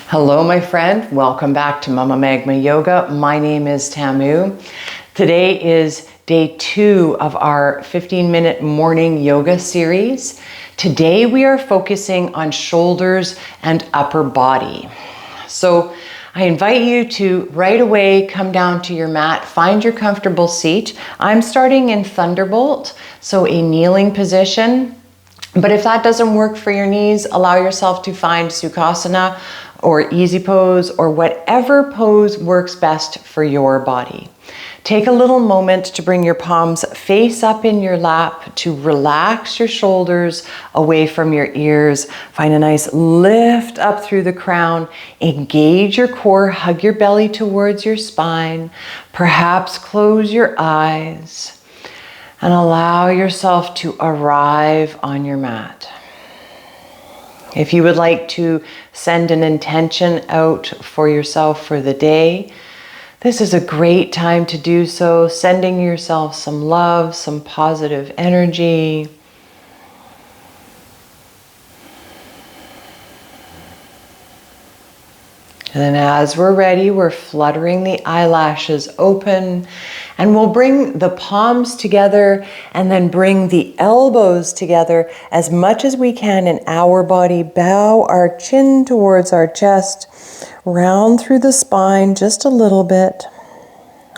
Hello, my friend. Welcome back to Mama Magma Yoga. My name is Tamu. Today is day 2 of our 15-minute morning yoga series. Today we are focusing on shoulders and upper body. So I invite you to right away come down to your mat, find your comfortable seat. I'm starting in Thunderbolt, so a kneeling position. But if that doesn't work for your knees, allow yourself to find Sukhasana or easy pose or whatever pose works best for your body. Take a little moment to bring your palms face up in your lap to relax your shoulders away from your ears. Find a nice lift up through the crown. Engage your core, hug your belly towards your spine. Perhaps close your eyes and allow yourself to arrive on your mat. If you would like to send an intention out for yourself for the day, this is a great time to do so, sending yourself some love, some positive energy. And then as we're ready, we're fluttering the eyelashes open, and we'll bring the palms together and then bring the elbows together as much as we can in our body. Bow our chin towards our chest, round through the spine just a little bit.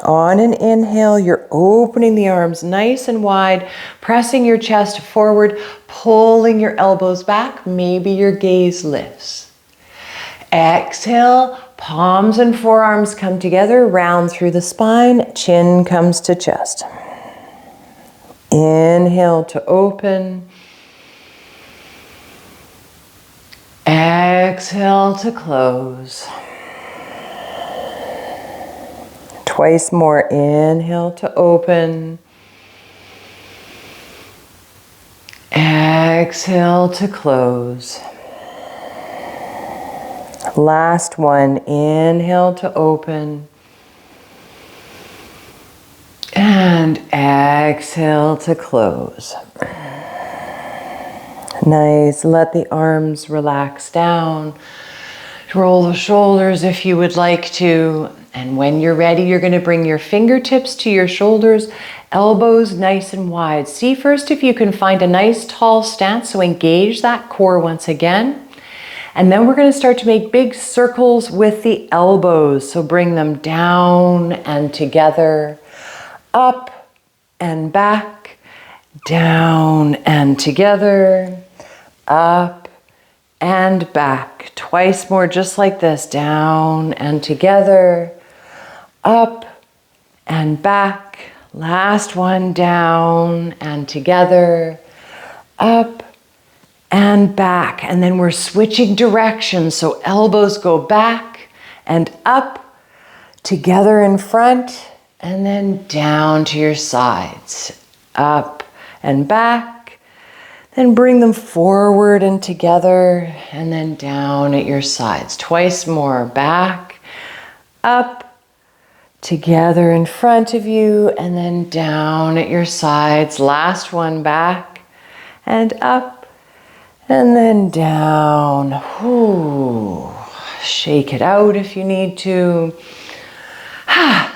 On an inhale, you're opening the arms nice and wide, pressing your chest forward, pulling your elbows back. Maybe your gaze lifts. Exhale, palms and forearms come together, round through the spine, chin comes to chest. Inhale to open. Exhale to close. Twice more. Inhale to open. Exhale to close. Last one. Inhale to open. And exhale to close. Nice. Let the arms relax down. Roll the shoulders if you would like to. And when you're ready, you're going to bring your fingertips to your shoulders, elbows nice and wide. See first if you can find a nice tall stance, so engage that core once again. And then we're going to start to make big circles with the elbows. So bring them down and together, up and back, down and together, up and back. Twice more, just like this, down and together, up and back. Last one, down and together, up and back. And then we're switching directions, so elbows go back and up, together in front, and then down to your sides, up and back. Then bring them forward and together, and then down at your sides. Twice more, back, up, together in front of you, and then down at your sides. Last one, back and up, and then down. Ooh. Shake it out if you need to.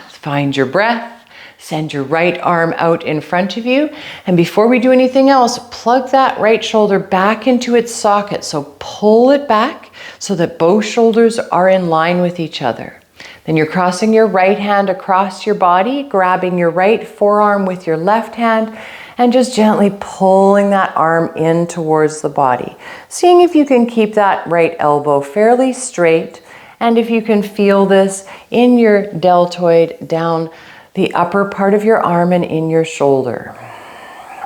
Find your breath. Send your right arm out in front of you. And before we do anything else, plug that right shoulder back into its socket. So pull it back so that both shoulders are in line with each other. Then you're crossing your right hand across your body, grabbing your right forearm with your left hand, and just gently pulling that arm in towards the body. Seeing if you can keep that right elbow fairly straight, and if you can feel this in your deltoid down the upper part of your arm and in your shoulder.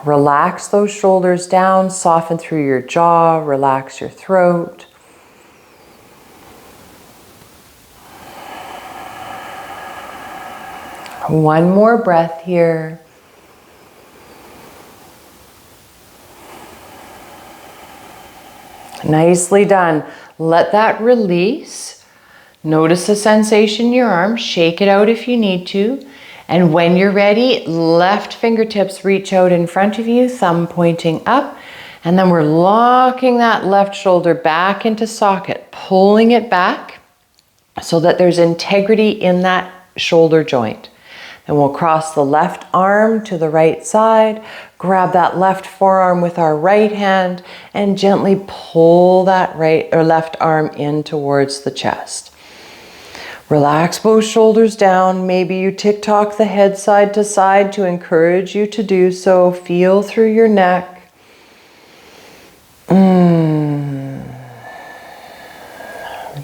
Relax those shoulders down, soften through your jaw, relax your throat. One more breath here. Nicely done. Let that release. Notice the sensation in your arm. Shake it out if you need to. And when you're ready, left fingertips reach out in front of you, thumb pointing up, And then we're locking that left shoulder back into socket, pulling it back so that there's integrity in that shoulder joint. Then we'll cross the left arm to the right side, grab that left forearm with our right hand, and gently pull that right or left arm in towards the chest. Relax both shoulders down. Maybe you tick-tock the head side to side to encourage you to do so. Feel through your neck.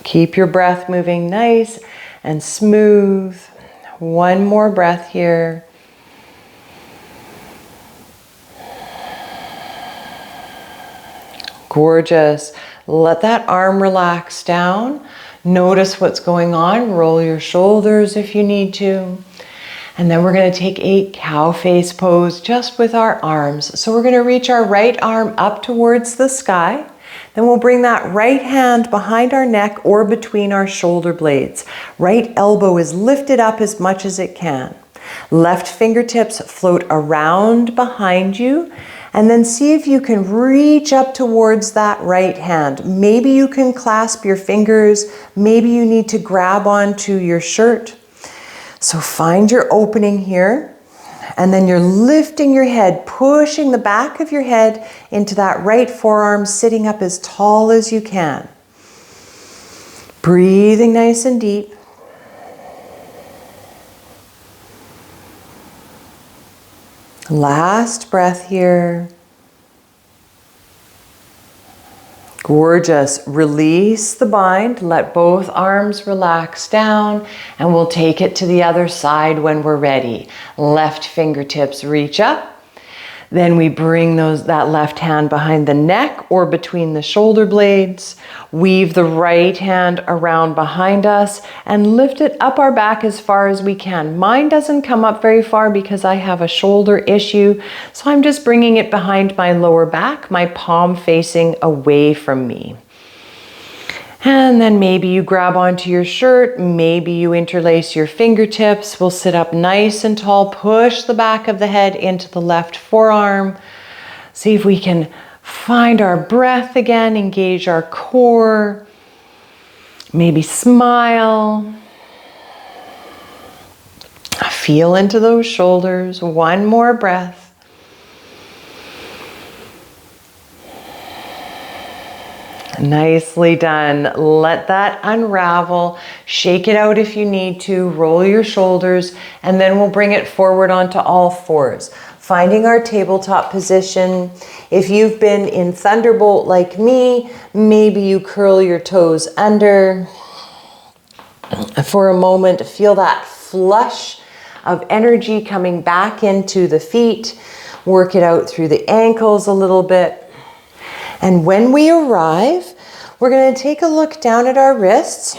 Keep your breath moving nice and smooth. One more breath here. Gorgeous. Let that arm relax down. Notice what's going on. Roll your shoulders if you need to. And then we're going to take a cow face pose just with our arms. So we're going to reach our right arm up towards the sky. Then we'll bring that right hand behind our neck or between our shoulder blades. Right elbow is lifted up as much as it can. Left fingertips float around behind you. And then see if you can reach up towards that right hand. Maybe you can clasp your fingers. Maybe you need to grab onto your shirt. So find your opening here. And then you're lifting your head, pushing the back of your head into that right forearm, sitting up as tall as you can. Breathing nice and deep. Last breath here. Gorgeous. Release the bind. Let both arms relax down, and we'll take it to the other side when we're ready. Left fingertips reach up. Then we bring that left hand behind the neck or between the shoulder blades. Weave the right hand around behind us and lift it up our back as far as we can. Mine doesn't come up very far because I have a shoulder issue, so I'm just bringing it behind my lower back, my palm facing away from me. And then maybe you grab onto your shirt, maybe you interlace your fingertips. We'll sit up nice and tall, push the back of the head into the left forearm. See if we can find our breath again, engage our core. Maybe smile. Feel into those shoulders. One more breath. Nicely done. Let that unravel. Shake it out if you need to. Roll your shoulders, and then we'll bring it forward onto all fours. Finding our tabletop position. If you've been in Thunderbolt like me, maybe you curl your toes under. For a moment, feel that flush of energy coming back into the feet. Work it out through the ankles a little bit. And when we arrive, we're going to take a look down at our wrists,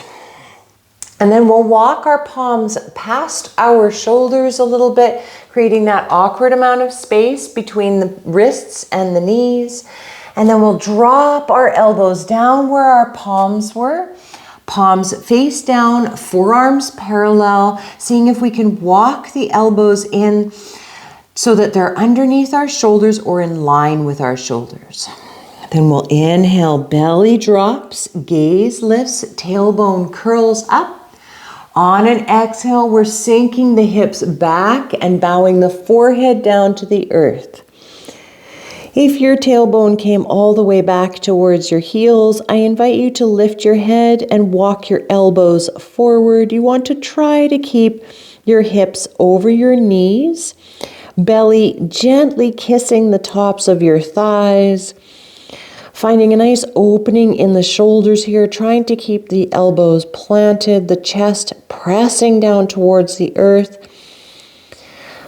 and then we'll walk our palms past our shoulders a little bit, creating that awkward amount of space between the wrists and the knees. And then we'll drop our elbows down where our palms were. Palms face down, forearms parallel, seeing if we can walk the elbows in so that they're underneath our shoulders or in line with our shoulders. Then we'll inhale, belly drops, gaze lifts, tailbone curls up. On an exhale, we're sinking the hips back and bowing the forehead down to the earth. If your tailbone came all the way back towards your heels, I invite you to lift your head and walk your elbows forward. You want to try to keep your hips over your knees, belly gently kissing the tops of your thighs. Finding a nice opening in the shoulders here, trying to keep the elbows planted, the chest pressing down towards the earth.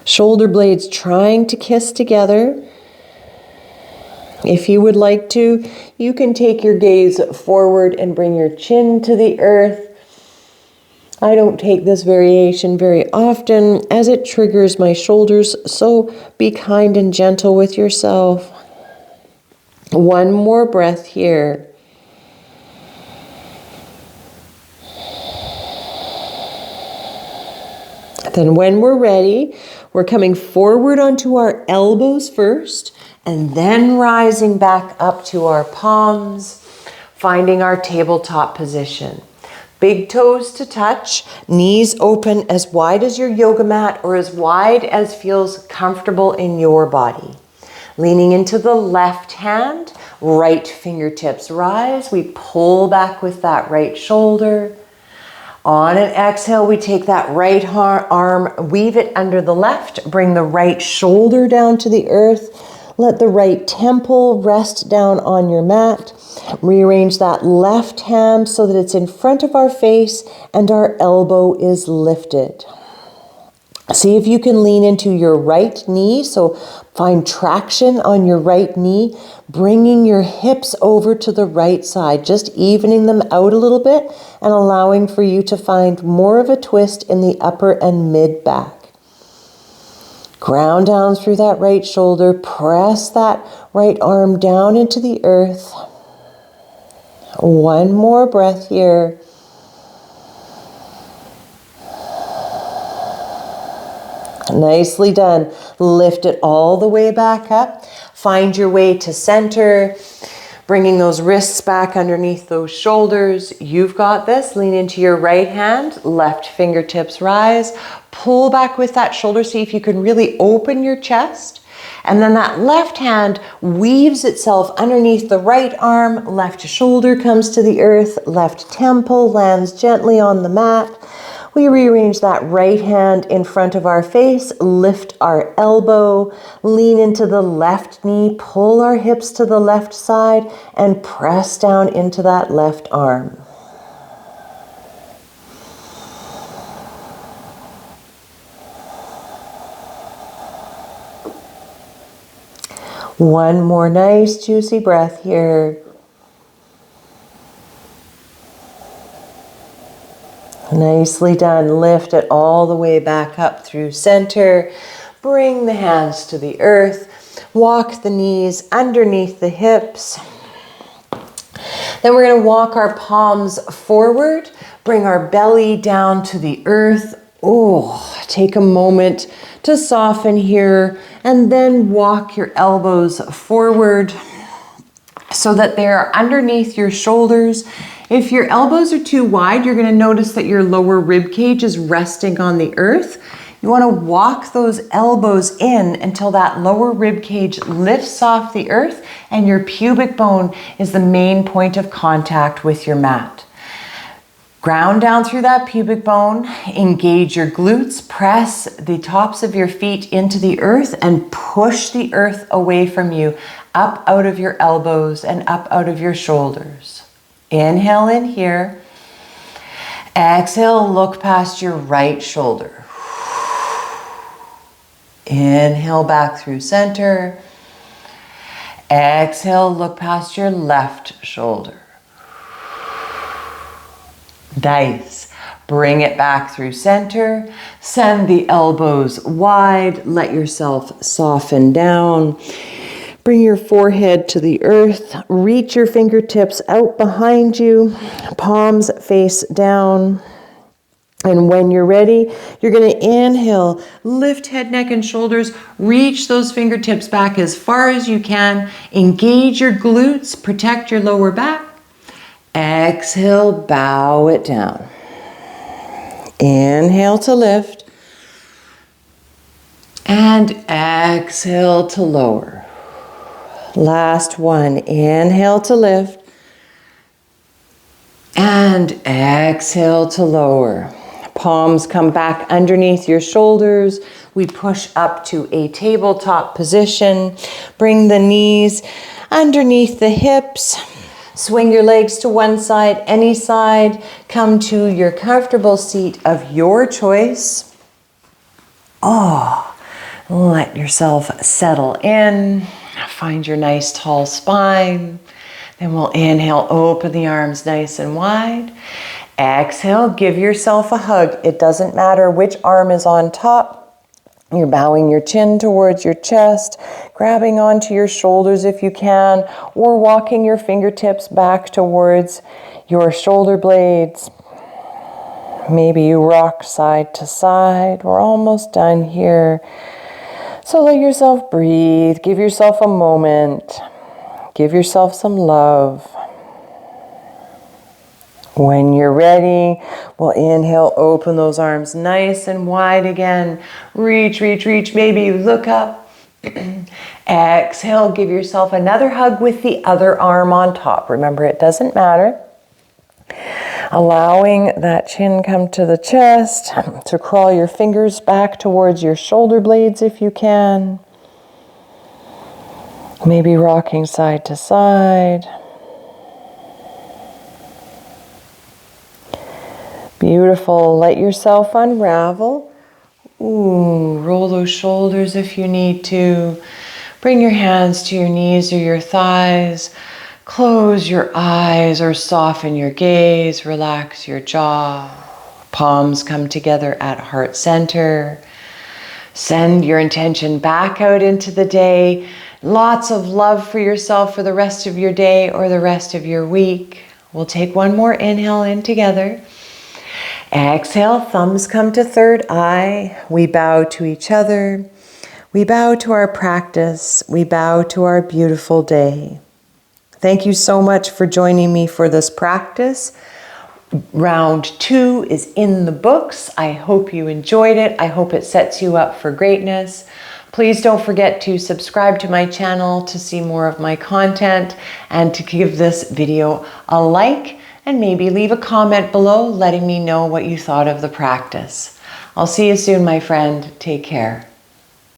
Shoulder blades trying to kiss together. If you would like to, you can take your gaze forward and bring your chin to the earth. I don't take this variation very often as it triggers my shoulders, so be kind and gentle with yourself. One more breath here. Then when we're ready, we're coming forward onto our elbows first, And then rising back up to our palms, finding our tabletop position. Big toes to touch, knees open as wide as your yoga mat or as wide as feels comfortable in your body. Leaning into the left hand, right fingertips rise. We pull back with that right shoulder. On an exhale, we take that right arm, weave it under the left, bring the right shoulder down to the earth. Let the right temple rest down on your mat. Rearrange that left hand so that it's in front of our face and our elbow is lifted. See if you can lean into your right knee, so find traction on your right knee, bringing your hips over to the right side, just evening them out a little bit and allowing for you to find more of a twist in the upper and mid back. Ground down through that right shoulder, press that right arm down into the earth. One more breath here. Nicely done. Lift it all the way back up. Find your way to center, bringing those wrists back underneath those shoulders. You've got this. Lean into your right hand, left fingertips rise. Pull back with that shoulder. See if you can really open your chest. And then that left hand weaves itself underneath the right arm. Left shoulder comes to the earth. Left temple lands gently on the mat. We rearrange that right hand in front of our face, lift our elbow, lean into the left knee, pull our hips to the left side, and press down into that left arm. One more nice juicy breath here. Nicely done. Lift it all the way back up through center. Bring the hands to the earth. Walk the knees underneath the hips. Then we're going to walk our palms forward. Bring our belly down to the earth. Oh, take a moment to soften here and then walk your elbows forward so that they're underneath your shoulders. If your elbows are too wide, you're going to notice that your lower rib cage is resting on the earth. You want to walk those elbows in until that lower rib cage lifts off the earth and your pubic bone is the main point of contact with your mat. Ground down through that pubic bone, engage your glutes, press the tops of your feet into the earth and push the earth away from you, up out of your elbows and up out of your shoulders. Inhale in here. Exhale, look past your right shoulder. Inhale back through center. Exhale, look past your left shoulder. Nice. Bring it back through center. Send the elbows wide. Let yourself soften down. Bring your forehead to the earth. Reach your fingertips out behind you. Palms face down. And when you're ready, you're going to inhale, lift head, neck, and shoulders. Reach those fingertips back as far as you can. Engage your glutes. Protect your lower back. Exhale, bow it down. Inhale to lift. And exhale to lower. Last one. Inhale to lift. And exhale to lower. Palms come back underneath your shoulders. We push up to a tabletop position. Bring the knees underneath the hips. Swing your legs to one side, any side. Come to your comfortable seat of your choice. Let yourself settle in. Find your nice tall spine. Then we'll inhale, open the arms nice and wide. Exhale, give yourself a hug. It doesn't matter which arm is on top. You're bowing your chin towards your chest, grabbing onto your shoulders if you can, or walking your fingertips back towards your shoulder blades. Maybe you rock side to side. We're almost done here. So let yourself breathe. Give yourself a moment. Give yourself some love. When you're ready, we'll inhale, open those arms nice and wide again. Reach, reach, reach. Maybe you look up. Exhale, give yourself another hug with the other arm on top. Remember, it doesn't matter. Allowing that chin come to the chest, to crawl your fingers back towards your shoulder blades if you can. Maybe rocking side to side. Beautiful. Let yourself unravel. Ooh, roll those shoulders if you need to. Bring your hands to your knees or your thighs. Close your eyes or soften your gaze. Relax your jaw. Palms come together at heart center. Send your intention back out into the day. Lots of love for yourself for the rest of your day or the rest of your week. We'll take one more inhale in together. Exhale, thumbs come to third eye. We bow to each other. We bow to our practice. We bow to our beautiful day. Thank you so much for joining me for this practice. Round 2 is in the books. I hope you enjoyed it. I hope it sets you up for greatness. Please don't forget to subscribe to my channel to see more of my content and to give this video a like. And maybe leave a comment below letting me know what you thought of the practice. I'll see you soon, my friend. Take care.